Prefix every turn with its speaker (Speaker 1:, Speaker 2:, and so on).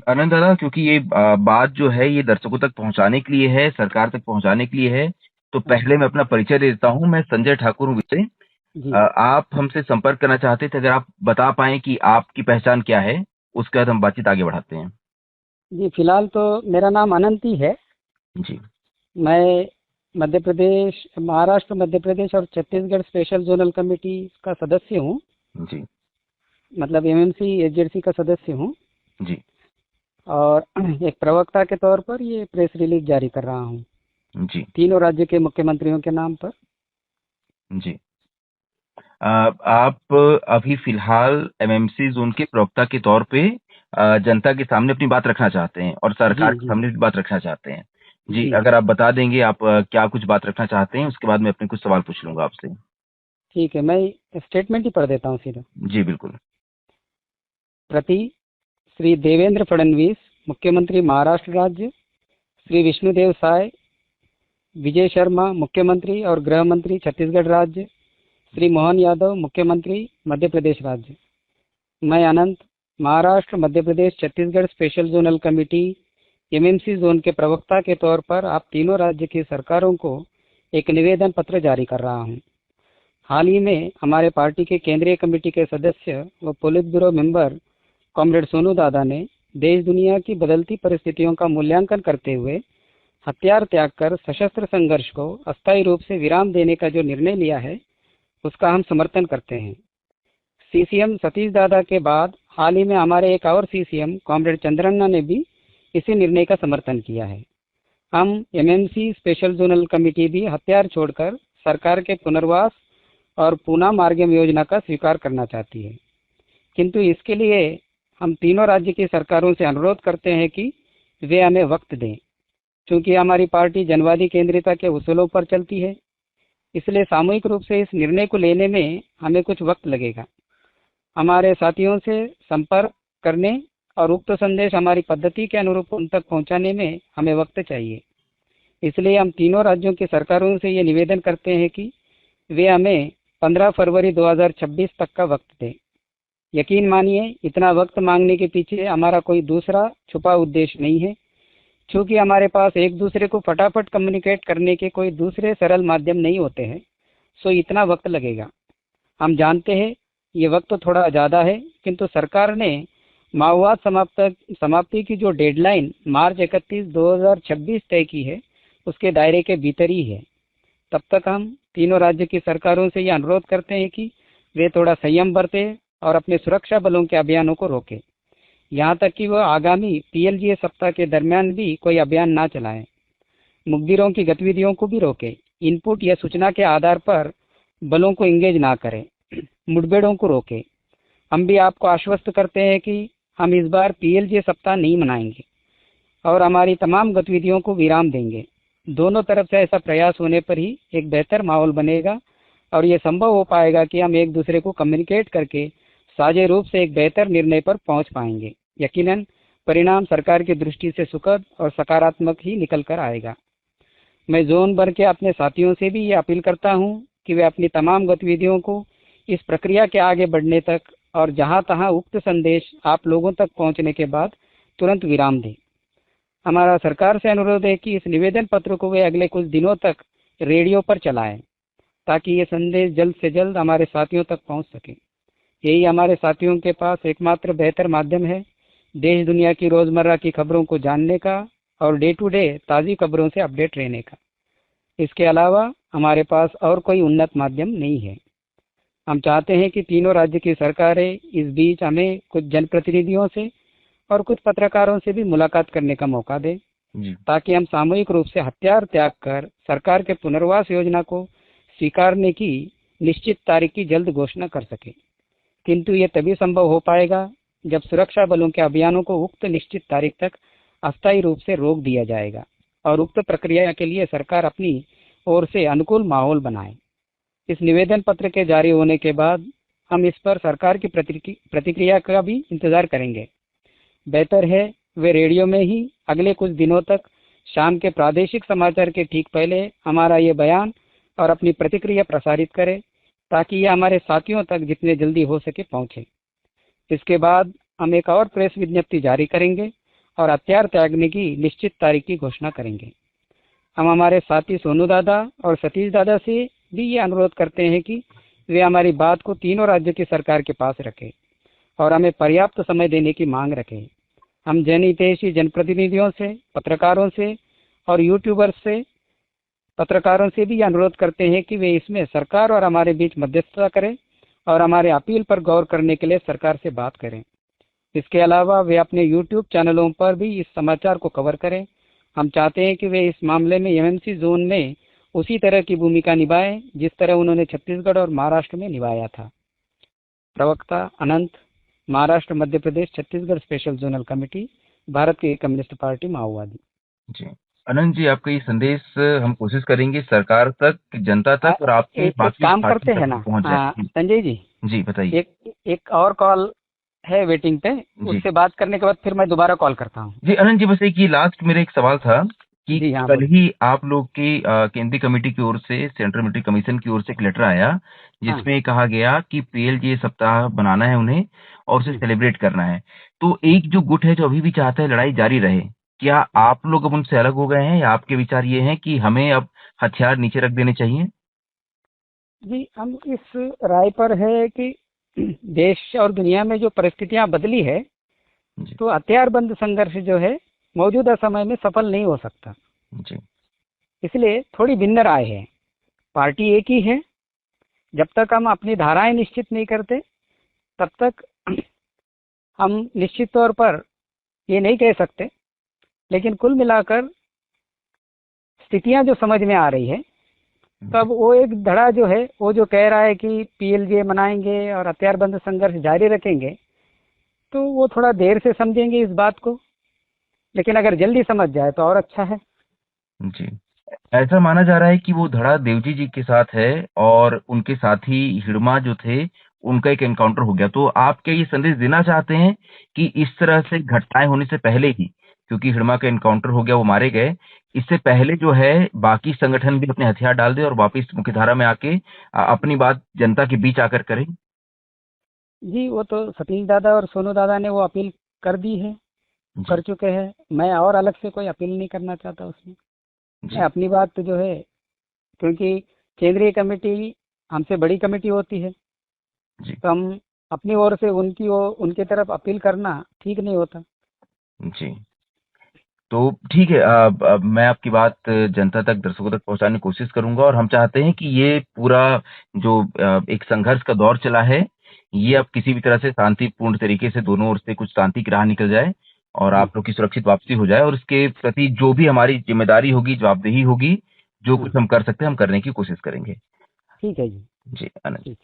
Speaker 1: आनंद दादा, क्योंकि ये बात जो है ये दर्शकों तक पहुंचाने के लिए है, सरकार तक पहुंचाने के लिए है, तो
Speaker 2: अच्छा।
Speaker 1: पहले मैं अपना परिचय दे देता हूं। मैं संजय ठाकुर हूं विजय।
Speaker 2: जी।
Speaker 1: आप हमसे संपर्क करना चाहते थे, अगर आप बता पाएं कि आपकी पहचान क्या है, उसके बाद हम बातचीत आगे बढ़ाते हैं।
Speaker 2: जी, फिलहाल तो मेरा नाम अनंत ही है।
Speaker 1: जी।
Speaker 2: मैं मध्य प्रदेश, महाराष्ट्र, मध्य प्रदेश और छत्तीसगढ़ स्पेशल जोनल कमेटी का सदस्य हूँ।
Speaker 1: जी।
Speaker 2: मतलब एमएमसी एसजेडसी का सदस्य हूँ।
Speaker 1: जी।
Speaker 2: और एक प्रवक्ता के तौर पर ये प्रेस रिलीज जारी कर रहा हूँ
Speaker 1: जी।
Speaker 2: तीनों राज्य के मुख्यमंत्रियों के नाम पर।
Speaker 1: जी। आप अभी फिलहाल एमएमसी जोन के प्रवक्ता के तौर पे जनता के सामने अपनी बात रखना चाहते हैं और
Speaker 2: जी
Speaker 1: सरकार के
Speaker 2: जी
Speaker 1: सामने भी बात रखना चाहते हैं। जी,
Speaker 2: जी।
Speaker 1: अगर आप बता देंगे आप क्या कुछ बात रखना चाहते हैं, उसके बाद मैं अपने कुछ सवाल पूछ लूंगा आपसे।
Speaker 2: ठीक है, मैं स्टेटमेंट ही पढ़ देता हूँ सीधा।
Speaker 1: जी बिल्कुल।
Speaker 2: प्रति श्री देवेंद्र फडणवीस, मुख्यमंत्री महाराष्ट्र राज्य। श्री विष्णुदेव साय, विजय शर्मा, मुख्यमंत्री और गृह मंत्री छत्तीसगढ़ राज्य। श्री मोहन यादव, मुख्यमंत्री मध्य प्रदेश राज्य। मैं Anant, Maharashtra, Madhya Pradesh, Chhattisgarh special zonal committee MMC zone के प्रवक्ता के तौर पर आप तीनों राज्य की सरकारों को एक निवेदन पत्र जारी कर रहा हूं। हाल ही में हमारे पार्टी के केंद्रीय कमेटी के सदस्य व polit bureau member comrade Sonu दादा ने देश दुनिया की बदलती परिस्थितियों का मूल्यांकन करते हुए हथियार त्याग कर सशस्त्र संघर्ष को अस्थायी रूप से विराम देने का जो निर्णय लिया है, उसका हम समर्थन करते हैं। सीसीएम सतीश दादा के बाद हाल ही में हमारे एक और सीसीएम कॉमरेड चंद्रन्ना ने भी इसी निर्णय का समर्थन किया है। हम एमएमसी स्पेशल जोनल कमेटी भी हथियार छोड़कर सरकार के पुनर्वास और पूना मार्गम योजना का स्वीकार करना चाहती है, किंतु इसके लिए हम तीनों राज्य की सरकारों से अनुरोध करते हैं कि वे हमें वक्त दें। चूंकि हमारी पार्टी जनवादी केंद्रिता के उसूलों पर चलती है, इसलिए सामूहिक रूप से इस निर्णय को लेने में हमें कुछ वक्त लगेगा। हमारे साथियों से संपर्क करने और उक्त संदेश हमारी पद्धति के अनुरूप उन तक पहुंचाने में हमें वक्त चाहिए। इसलिए हम तीनों राज्यों की सरकारों से ये निवेदन करते हैं कि वे हमें 15 फरवरी 2026 तक का वक्त दें। यकीन मानिए, इतना वक्त मांगने के पीछे हमारा कोई दूसरा छुपा उद्देश्य नहीं है। चूंकि हमारे पास एक दूसरे को फटाफट कम्युनिकेट करने के कोई दूसरे सरल माध्यम नहीं होते हैं, सो इतना वक्त लगेगा। हम जानते हैं ये वक्त थोड़ा ज़्यादा है, किंतु सरकार ने माओवाद समाप्ति की जो डेडलाइन मार्च 31, 2026 तय की है, उसके दायरे के भीतर ही है। तब तक हम तीनों राज्य की सरकारों से यह अनुरोध करते हैं कि वे थोड़ा संयम बरतें और अपने सुरक्षा बलों के अभियानों को रोकें। यहाँ तक कि वह आगामी पीएलजीए सप्ताह के दरमियान भी कोई अभियान ना चलाएं। मुखबिरों की गतिविधियों को भी रोकें। इनपुट या सूचना के आधार पर बलों को इंगेज ना करें। मुठभेड़ों को रोकें। हम भी आपको आश्वस्त करते हैं कि हम इस बार पीएलजीए सप्ताह नहीं मनाएंगे और हमारी तमाम गतिविधियों को विराम देंगे। दोनों तरफ से ऐसा प्रयास होने पर ही एक बेहतर माहौल बनेगा और ये संभव हो पाएगा कि हम एक दूसरे को कम्युनिकेट करके साझे रूप से एक बेहतर निर्णय पर पहुंच पाएंगे। यकीनन परिणाम सरकार की दृष्टि से सुखद और सकारात्मक ही निकल कर आएगा। मैं जोन भर के अपने साथियों से भी ये अपील करता हूं कि वे अपनी तमाम गतिविधियों को इस प्रक्रिया के आगे बढ़ने तक और जहां तहां उक्त संदेश आप लोगों तक पहुंचने के बाद तुरंत विराम दें। हमारा सरकार से अनुरोध है कि इस निवेदन पत्र को वे अगले कुछ दिनों तक रेडियो पर चलाएं, ताकि ये संदेश जल्द से जल्द हमारे साथियों तक पहुंच सके। यही हमारे साथियों के पास एकमात्र बेहतर माध्यम है देश दुनिया की रोजमर्रा की खबरों को जानने का और डे टू डे ताज़ी खबरों से अपडेट रहने का। इसके अलावा हमारे पास और कोई उन्नत माध्यम नहीं है। हम चाहते हैं कि तीनों राज्य की सरकारें इस बीच हमें कुछ जनप्रतिनिधियों से और कुछ पत्रकारों से भी मुलाकात करने का मौका दें,
Speaker 1: जी।
Speaker 2: ताकि हम सामूहिक रूप से हथियार त्याग कर सरकार के पुनर्वास योजना को स्वीकारने की निश्चित तारीख की जल्द घोषणा कर सके। किंतु ये तभी संभव हो पाएगा जब सुरक्षा बलों के अभियानों को उक्त निश्चित तारीख तक अस्थायी रूप से रोक दिया जाएगा और उक्त प्रक्रिया के लिए सरकार अपनी ओर से अनुकूल माहौल बनाए। इस निवेदन पत्र के जारी होने के बाद हम इस पर सरकार की प्रतिक्रिया का भी इंतजार करेंगे। बेहतर है वे रेडियो में ही अगले कुछ दिनों तक शाम के प्रादेशिक समाचार के ठीक पहले हमारा ये बयान और अपनी प्रतिक्रिया प्रसारित करें, ताकि ये हमारे साथियों तक जितने जल्दी हो सके पहुंचे। इसके बाद हम एक और प्रेस विज्ञप्ति जारी करेंगे और हथियार त्यागने की निश्चित तारीख की घोषणा करेंगे। हम हमारे साथी सोनू दादा और सतीश दादा से भी ये अनुरोध करते हैं कि वे हमारी बात को तीनों राज्यों की सरकार के पास रखें और हमें पर्याप्त समय देने की मांग रखें। हम जनहितैषी जनप्रतिनिधियों से, पत्रकारों से और यूट्यूबर्स से पत्रकारों से भी अनुरोध करते हैं कि वे इसमें सरकार और हमारे बीच मध्यस्थता करें और हमारे अपील पर गौर करने के लिए सरकार से बात करें। इसके अलावा वे अपने यूट्यूब चैनलों पर भी इस समाचार को कवर करें। हम चाहते हैं कि वे इस मामले में एमएमसी जोन में उसी तरह की भूमिका निभाएं जिस तरह उन्होंने छत्तीसगढ़ और महाराष्ट्र में निभाया था। प्रवक्ता Anant, Maharashtra Madhya Pradesh Chhattisgarh special zonal committee, Bharat की कम्युनिस्ट पार्टी माओवादी।
Speaker 1: जी अनंत जी, आपका ये संदेश हम कोशिश करेंगे सरकार तक, जनता तक और आपके
Speaker 2: एक
Speaker 1: बाकी
Speaker 2: काम
Speaker 1: पार्टी
Speaker 2: करते
Speaker 1: तक
Speaker 2: हैं ना
Speaker 1: पहुंच जाए।
Speaker 2: संजय जी,
Speaker 1: जी बताइए।
Speaker 2: एक और कॉल है वेटिंग पे,
Speaker 1: जी
Speaker 2: उससे बात करने के बाद फिर मैं दोबारा कॉल करता हूँ।
Speaker 1: जी अनंत जी, बस एक ये लास्ट मेरा एक सवाल था कि
Speaker 2: जी हाँ,
Speaker 1: कल
Speaker 2: बोलिए।
Speaker 1: ही आप लोग की केंद्रीय कमेटी की ओर से, सेंट्रल मिलिट्री कमीशन की ओर से एक लेटर आया
Speaker 2: हाँ,
Speaker 1: जिसमें कहा गया कि पीएलजे सप्ताह बनाना है उन्हें और उसे सेलिब्रेट करना है। तो एक जो गुट है जो अभी भी चाहता है लड़ाई जारी रहे, क्या आप लोग अब उनसे अलग हो गए हैं या आपके विचार ये हैं कि हमें अब हथियार नीचे रख देने चाहिए?
Speaker 2: जी हम इस राय पर है कि देश और दुनिया में जो परिस्थितियां बदली है,
Speaker 1: जी
Speaker 2: तो हथियारबंद संघर्ष जो है मौजूदा समय में सफल नहीं हो सकता।
Speaker 1: जी
Speaker 2: इसलिए थोड़ी भिन्न राय है। पार्टी एक ही है। जब तक हम अपनी धाराएं निश्चित नहीं करते तब तक हम निश्चित तौर पर ये नहीं कह सकते। लेकिन कुल मिलाकर स्थितियां जो समझ में आ रही है, तब वो एक धड़ा जो है वो जो कह रहा है कि पीएलजे मनाएंगे और हथियारबंद संघर्ष जारी रखेंगे, तो वो थोड़ा देर से समझेंगे इस बात को। लेकिन अगर जल्दी समझ जाए तो और अच्छा है।
Speaker 1: जी ऐसा माना जा रहा है कि वो धड़ा देवजी जी के साथ है और उनके साथी हिड़मा जो थे उनका एक एनकाउंटर हो गया। तो आप क्या ये संदेश देना चाहते हैं कि इस तरह से घटनाएं होने से पहले ही, क्योंकि हिड़मा का एनकाउंटर हो गया, वो मारे गए, इससे पहले जो है बाकी संगठन भी अपने हथियार डाल दे और वापिस मुख्यधारा में आके अपनी बात जनता के बीच आकर करें?
Speaker 2: जी वो तो सतीश दादा और सोनू दादा ने वो अपील कर दी है,
Speaker 1: जी
Speaker 2: कर चुके हैं। मैं और अलग से कोई अपील नहीं करना चाहता उसमें। मैं
Speaker 1: जी
Speaker 2: अपनी बात जो है, क्योंकि केंद्रीय कमेटी हमसे बड़ी कमेटी होती है,
Speaker 1: जी
Speaker 2: तो हम अपनी ओर से उनकी तरफ अपील करना ठीक नहीं होता।
Speaker 1: जी तो ठीक है, मैं आपकी बात जनता तक, दर्शकों तक पहुंचाने की कोशिश करूंगा और हम चाहते हैं कि ये पूरा जो एक संघर्ष का दौर चला है, ये अब किसी भी तरह से शांतिपूर्ण तरीके से दोनों ओर से कुछ शांति की राह निकल जाए और
Speaker 2: जी
Speaker 1: आप लोग की सुरक्षित वापसी हो जाए और इसके प्रति जो भी हमारी जिम्मेदारी होगी, जवाबदेही होगी, जो
Speaker 2: हाँ,
Speaker 1: कुछ हम कर सकते हैं हम करने की कोशिश करेंगे।
Speaker 2: ठीक है जी।
Speaker 1: जी आनंद।
Speaker 2: ठीक।